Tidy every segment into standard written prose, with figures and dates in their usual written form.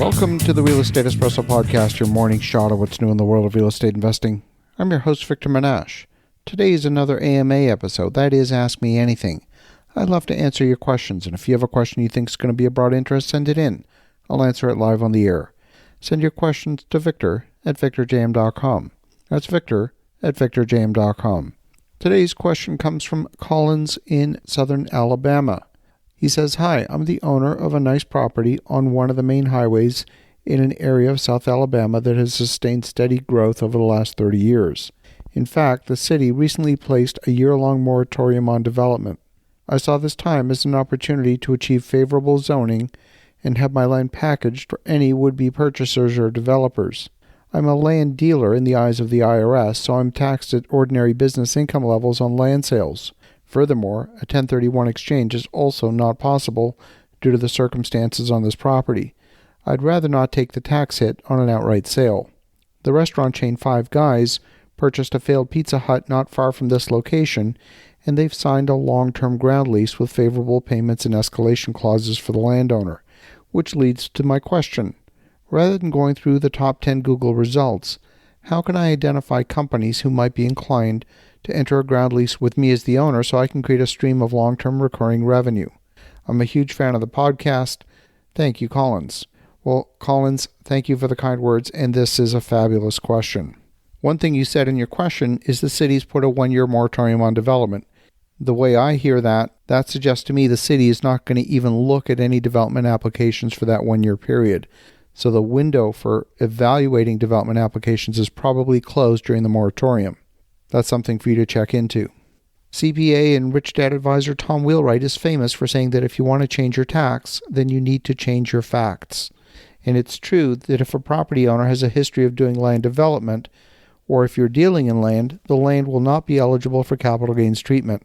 Welcome to the Real Estate Espresso Podcast, your morning shot of what's new in the world of real estate investing. I'm your host, Victor Menashe. Today is another AMA episode, that is Ask Me Anything. I'd love to answer your questions, and if you have a question you think is going to be of broad interest, send it in. I'll answer it live on the air. Send your questions to victor@victorjm.com. That's victor@victorjm.com. Today's question comes from Collins in southern Alabama. He says, "Hi, I'm the owner of a nice property on one of the main highways in an area of South Alabama that has sustained steady growth over the last 30 years. In fact, the city recently placed a year-long moratorium on development. I saw this time as an opportunity to achieve favorable zoning and have my land packaged for any would-be purchasers or developers. I'm a land dealer in the eyes of the IRS, so I'm taxed at ordinary business income levels on land sales. Furthermore, a 1031 exchange is also not possible due to the circumstances on this property. I'd rather not take the tax hit on an outright sale. The restaurant chain Five Guys purchased a failed Pizza Hut not far from this location, and they've signed a long-term ground lease with favorable payments and escalation clauses for the landowner, which leads to my question. Rather than going through the top 10 Google results, how can I identify companies who might be inclined to enter a ground lease with me as the owner so I can create a stream of long-term recurring revenue? I'm a huge fan of the podcast. Thank you, Collins." Well, Collins, thank you for the kind words, and this is a fabulous question. One thing you said in your question is the city's put a one-year moratorium on development. The way I hear that suggests to me the city is not going to even look at any development applications for that one-year period. So the window for evaluating development applications is probably closed during the moratorium. That's something for you to check into. CPA and Rich Dad advisor Tom Wheelwright is famous for saying that if you want to change your tax, then you need to change your facts. And it's true that if a property owner has a history of doing land development, or if you're dealing in land, the land will not be eligible for capital gains treatment.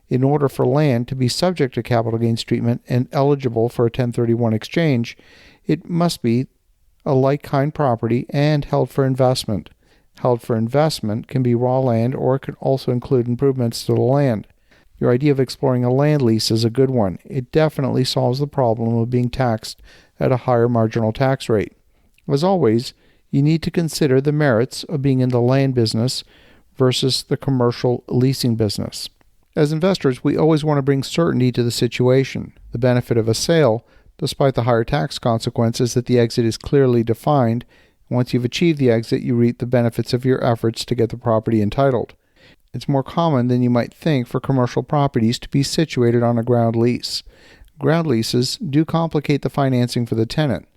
In order for land to be subject to capital gains treatment and eligible for a 1031 exchange, it must be a like-kind property and held for investment. Held for investment can be raw land, or it can also include improvements to the land. Your idea of exploring a land lease is a good one. It definitely solves the problem of being taxed at a higher marginal tax rate. As always, you need to consider the merits of being in the land business versus the commercial leasing business. As investors, we always want to bring certainty to the situation. The benefit of a sale, despite the higher tax consequences, is that the exit is clearly defined. Once you've achieved the exit, you reap the benefits of your efforts to get the property entitled. It's more common than you might think for commercial properties to be situated on a ground lease. Ground leases do complicate the financing for the tenant.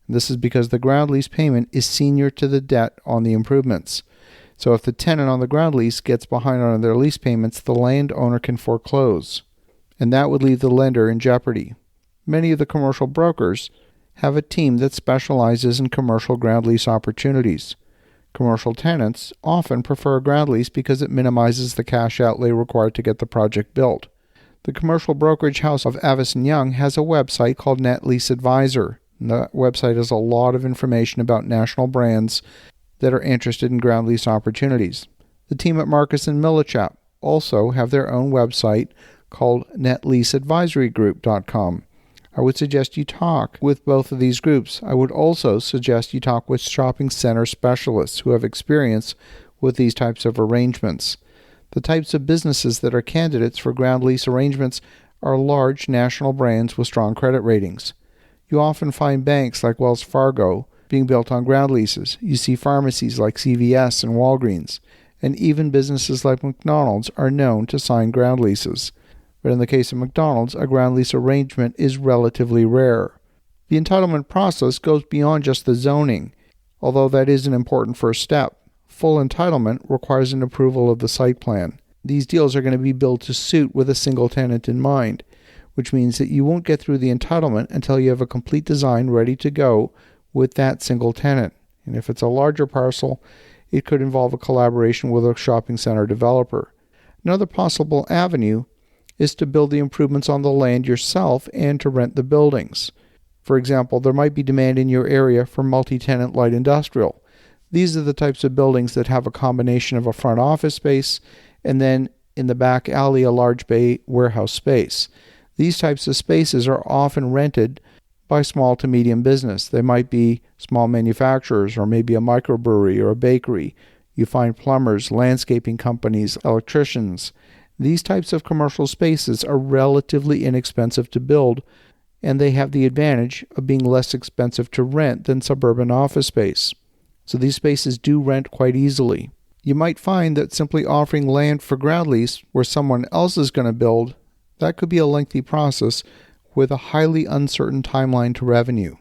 This is because the ground lease payment is senior to the debt on the improvements. So if the tenant on the ground lease gets behind on their lease payments, the landowner can foreclose, and that would leave the lender in jeopardy. Many of the commercial brokers have a team that specializes in commercial ground lease opportunities. Commercial tenants often prefer a ground lease because it minimizes the cash outlay required to get the project built. The commercial brokerage house of Avison Young has a website called Net Lease Advisor. And the website has a lot of information about national brands that are interested in ground lease opportunities. The team at Marcus & Millichap also have their own website called netleaseadvisorygroup.com. I would suggest you talk with both of these groups. I would also suggest you talk with shopping center specialists who have experience with these types of arrangements. The types of businesses that are candidates for ground lease arrangements are large national brands with strong credit ratings. You often find banks like Wells Fargo being built on ground leases. You see pharmacies like CVS and Walgreens, and even businesses like McDonald's are known to sign ground leases. But in the case of McDonald's, a ground lease arrangement is relatively rare. The entitlement process goes beyond just the zoning, although that is an important first step. Full entitlement requires an approval of the site plan. These deals are going to be built to suit with a single tenant in mind, which means that you won't get through the entitlement until you have a complete design ready to go with that single tenant. And if it's a larger parcel, it could involve a collaboration with a shopping center developer. Another possible avenue is to build the improvements on the land yourself and to rent the buildings. For example, there might be demand in your area for multi-tenant light industrial. These are the types of buildings that have a combination of a front office space and then in the back alley a large bay warehouse space. These types of spaces are often rented by small to medium business. They might be small manufacturers, or maybe a microbrewery or a bakery. You find plumbers, landscaping companies, electricians. These types of commercial spaces are relatively inexpensive to build, and they have the advantage of being less expensive to rent than suburban office space. So these spaces do rent quite easily. You might find that simply offering land for ground lease where someone else is going to build, that could be a lengthy process with a highly uncertain timeline to revenue.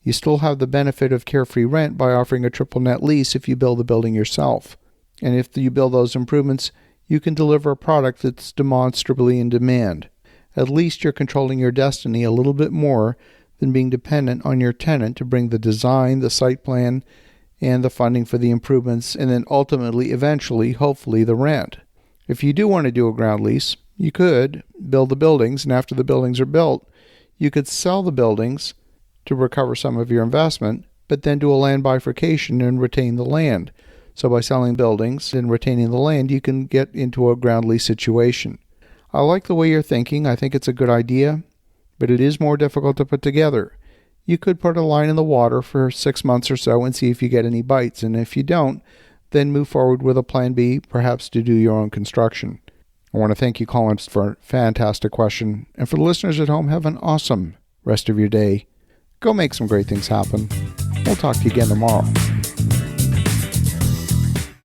You still have the benefit of carefree rent by offering a triple net lease if you build the building yourself. And if you build those improvements, you can deliver a product that's demonstrably in demand. At least you're controlling your destiny a little bit more than being dependent on your tenant to bring the design, the site plan, and the funding for the improvements, and then ultimately, eventually, hopefully, the rent. If you do want to do a ground lease, you could build the buildings, and after the buildings are built, you could sell the buildings to recover some of your investment, but then do a land bifurcation and retain the land. So by selling buildings and retaining the land, you can get into a ground lease situation. I like the way you're thinking. I think it's a good idea, but it is more difficult to put together. You could put a line in the water for 6 months or so and see if you get any bites. And if you don't, then move forward with a plan B, perhaps to do your own construction. I want to thank you, Colin, for a fantastic question. And for the listeners at home, have an awesome rest of your day. Go make some great things happen. We'll talk to you again tomorrow.